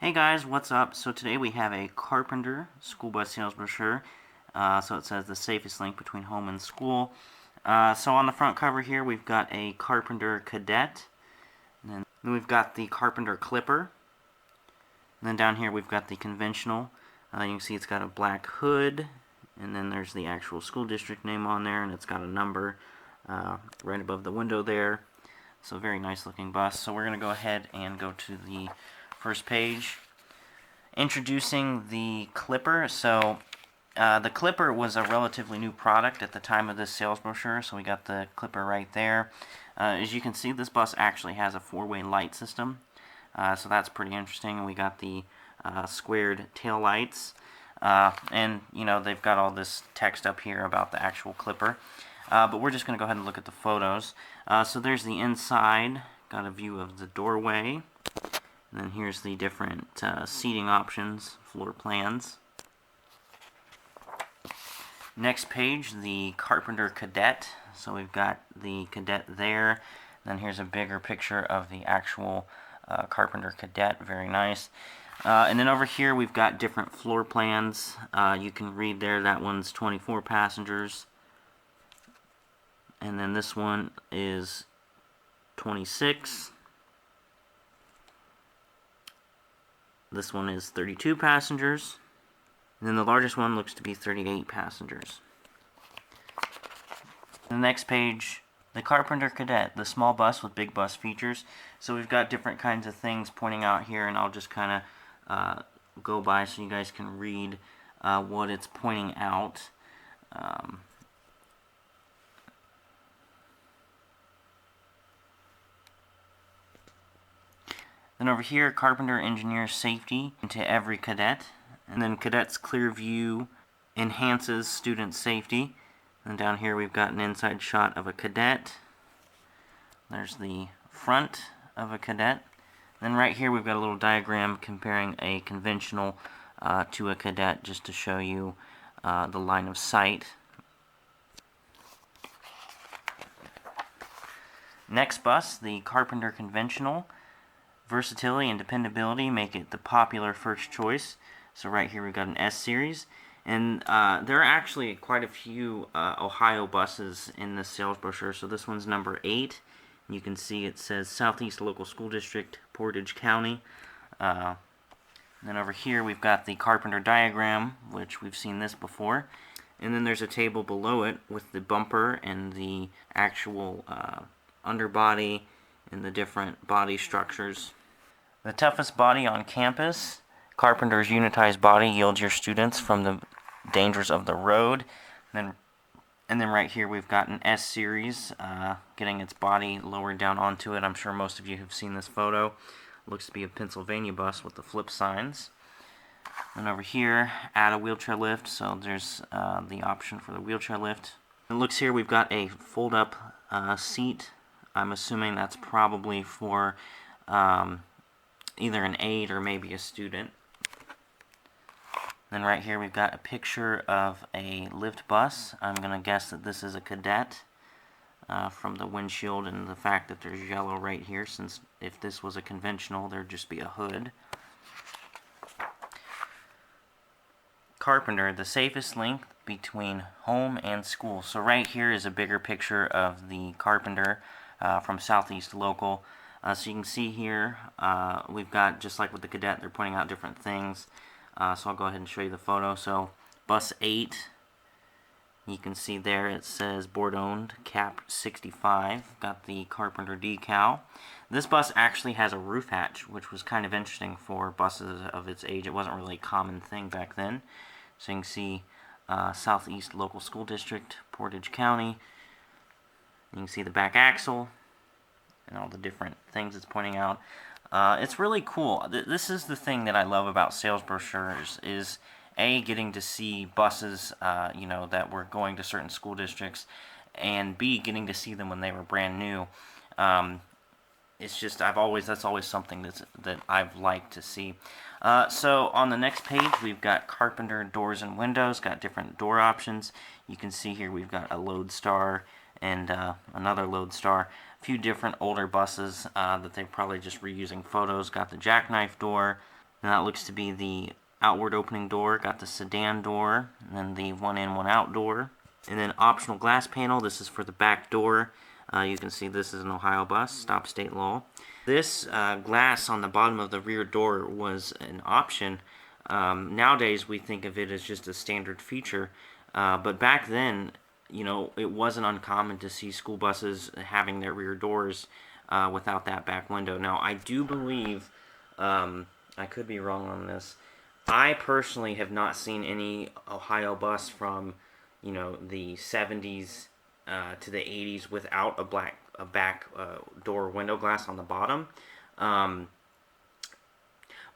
Hey guys, what's up? So today we have a Carpenter school bus sales brochure. So it says the safest link between home and school. So on the front cover here we've got a Carpenter Cadet. And then we've got the Carpenter Clipper. And then down here we've got the conventional. You can see it's got a black hood. And then there's the actual school district name on there. And it's got a number right above the window there. So very nice looking bus. So we're going to go ahead and go to the first page. Introducing the Clipper. So the Clipper was a relatively new product at the time of this sales brochure, so we got the Clipper right there. As you can see, this bus actually has a four-way light system, so that's pretty interesting. We got the squared tail lights, and you know they've got all this text up here about the actual Clipper, but we're just going to go ahead and look at the photos. So there's the inside, got a view of the doorway. And then here's the different seating options, floor plans. Next page, the Carpenter Cadet. So we've got the Cadet there. Then here's a bigger picture of the actual Carpenter Cadet. Very nice. And then over here we've got different floor plans. You can read there, that one's 24 passengers. And then this one is 26. This one is 32 passengers. And then the largest one looks to be 38 passengers. The next page, the Carpenter Cadet, the small bus with big bus features. So we've got different kinds of things pointing out here, and I'll just kind of go by so you guys can read what it's pointing out. Then over here, Carpenter engineers safety into every cadet. And then cadet's clear view enhances student safety. And down here we've got an inside shot of a cadet. There's the front of a cadet. Then right here we've got a little diagram comparing a conventional to a cadet, just to show you the line of sight. Next bus, the Carpenter Conventional. Versatility and dependability make it the popular first choice. So right here we've got an S series, and there are actually quite a few Ohio buses in this sales brochure. So this one's number 8. You can see it says Southeast Local School District, Portage County. And then over here we've got the Carpenter diagram, which we've seen this before. And then there's a table below it with the bumper and the actual underbody and the different body structures. The toughest body on campus, Carpenter's unitized body yields your students from the dangers of the road. And then right here we've got an S series, getting its body lowered down onto it. I'm sure most of you have seen this photo. Looks to be a Pennsylvania bus with the flip signs. And over here, add a wheelchair lift, so there's the option for the wheelchair lift. It looks here we've got a fold-up seat. I'm assuming that's probably for either an aide or maybe a student. Then right here we've got a picture of a lift bus. I'm going to guess that this is a cadet from the windshield and the fact that there's yellow right here, since if this was a conventional there'd just be a hood. Carpenter, the safest link between home and school. So right here is a bigger picture of the Carpenter from Southeast Local. So you can see here we've got, just like with the cadet, they're pointing out different things. So I'll go ahead and show you the photo. So bus 8, you can see there it says board owned, cap 65, got the Carpenter decal. This bus actually has a roof hatch, which was kind of interesting for buses of its age. It wasn't really a common thing back then. So you can see Southeast Local School District, Portage County. You can see the back axle and all the different things it's pointing out. It's really cool. This is the thing that I love about sales brochures, is A, getting to see buses you know, that were going to certain school districts, and B, getting to see them when they were brand new. It's just, that's always something that I've liked to see. So on the next page we've got Carpenter doors and windows, got different door options. You can see here we've got a Lodestar and another Lodestar. A few different older buses that they're probably just reusing photos. Got the jackknife door. And that looks to be the outward opening door. Got the sedan door, and then the one in, one out door. And then optional glass panel. This is for the back door. You can see this is an Ohio bus, stop state law. This glass on the bottom of the rear door was an option. Nowadays we think of it as just a standard feature, but back then, you know, it wasn't uncommon to see school buses having their rear doors without that back window. Now, I do believe, I could be wrong on this, I personally have not seen any Ohio bus from, you know, the 70s to the 80s without a back door window glass on the bottom.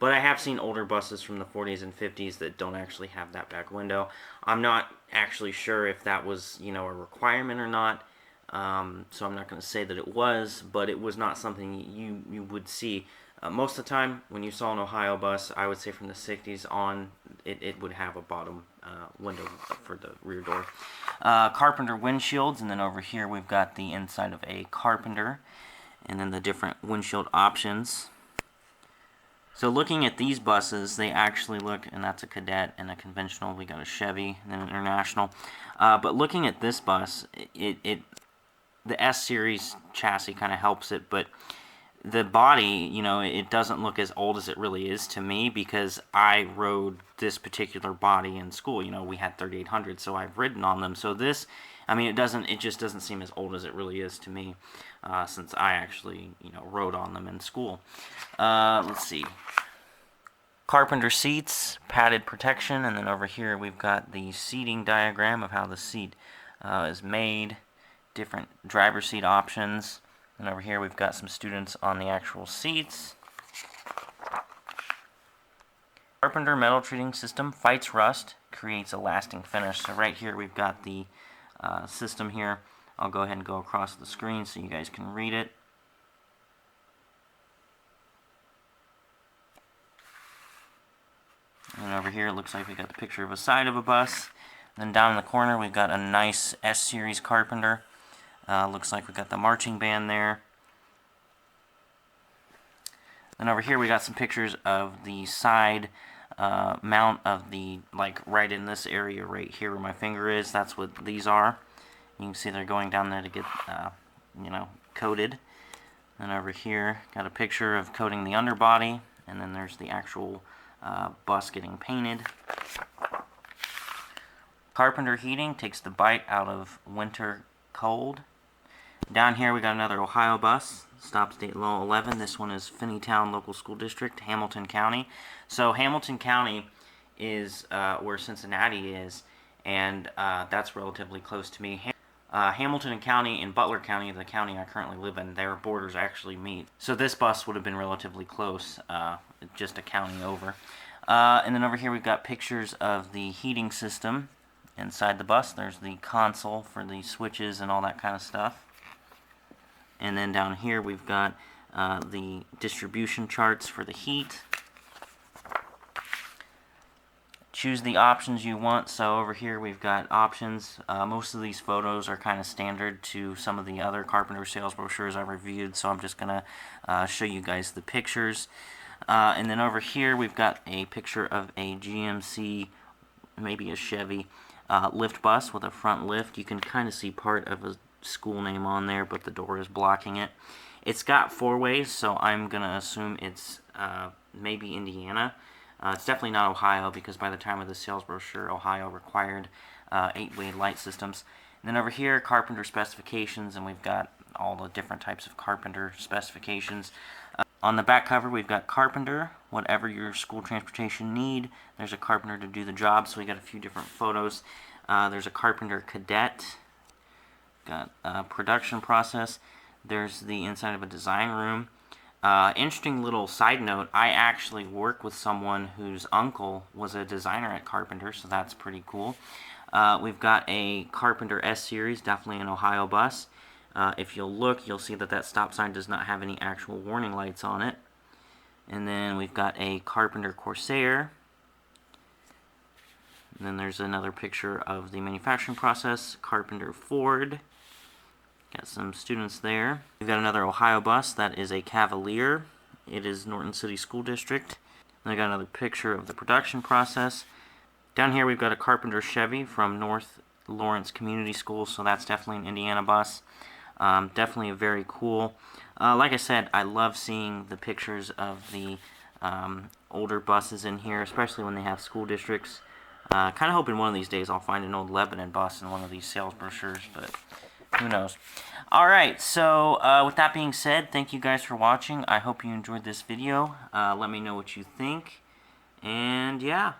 But I have seen older buses from the 40s and 50s that don't actually have that back window. I'm not actually sure if that was, you know, a requirement or not. So I'm not going to say that it was, but it was not something you would see. Most of the time, when you saw an Ohio bus, I would say from the 60s on, it would have a bottom window for the rear door. Carpenter windshields, and then over here we've got the inside of a Carpenter, and then the different windshield options. So looking at these buses, they actually look, and that's a Cadet and a conventional. We got a Chevy and an International. But looking at this bus, the S-Series chassis kind of helps it, but the body, you know, it doesn't look as old as it really is to me, because I rode this particular body in school. You know, we had 3800, so I've ridden on them. So this, I mean, it just doesn't seem as old as it really is to me, since I actually, you know, rode on them in school. Let's see. Carpenter seats, padded protection, and then over here we've got the seating diagram of how the seat is made, different driver seat options, and over here we've got some students on the actual seats. Carpenter metal treating system fights rust, creates a lasting finish. So right here we've got the system here. I'll go ahead and go across the screen so you guys can read it. And over here it looks like we got the picture of a side of a bus. Then down in the corner we've got a nice S-Series Carpenter. Looks like we got the marching band there. Then over here we got some pictures of the side mount of the, like right in this area right here where my finger is. That's what these are. You can see they're going down there to get, you know, coated. Then over here got a picture of coating the underbody, and then there's the actual bus getting painted. Carpenter heating takes the bite out of winter cold. Down here we got another Ohio bus, stop state law 11. This one is Finneytown Local School District, Hamilton County. So Hamilton County is where Cincinnati is, and that's relatively close to me. Hamilton County and Butler County, the county I currently live in, their borders actually meet. So this bus would have been relatively close, just a county over. And then over here we've got pictures of the heating system inside the bus. There's the console for the switches and all that kind of stuff. And then down here we've got the distribution charts for the heat. Choose the options you want. So over here we've got options. Most of these photos are kind of standard to some of the other Carpenter sales brochures I've reviewed, so I'm just going to show you guys the pictures. And then over here we've got a picture of a GMC, maybe a Chevy, lift bus with a front lift. You can kind of see part of a school name on there, but the door is blocking it. It's got 4 ways, so I'm going to assume it's maybe Indiana. It's definitely not Ohio, because by the time of the sales brochure, Ohio required 8-way light systems. And then over here, Carpenter Specifications, and we've got all the different types of Carpenter specifications. On the back cover, we've got Carpenter, whatever your school transportation need. There's a Carpenter to do the job, so we got a few different photos. There's a Carpenter Cadet, got a production process. There's the inside of a design room. Interesting little side note, I actually work with someone whose uncle was a designer at Carpenter, so that's pretty cool. We've got a Carpenter S-Series, definitely an Ohio bus. If you'll look, you'll see that that stop sign does not have any actual warning lights on it. And then we've got a Carpenter Corsair. And then there's another picture of the manufacturing process, Carpenter Ford. Got some students there. We've got another Ohio bus that is a Cavalier. It is Norton City School District. And I got another picture of the production process. Down here we've got a Carpenter Chevy from North Lawrence Community School, so that's definitely an Indiana bus. Definitely very cool. Like I said, I love seeing the pictures of the older buses in here, especially when they have school districts. Kind of hoping one of these days I'll find an old Lebanon bus in one of these sales brochures, but who knows. Alright, so with that being said, thank you guys for watching. I hope you enjoyed this video. Let me know what you think. And yeah.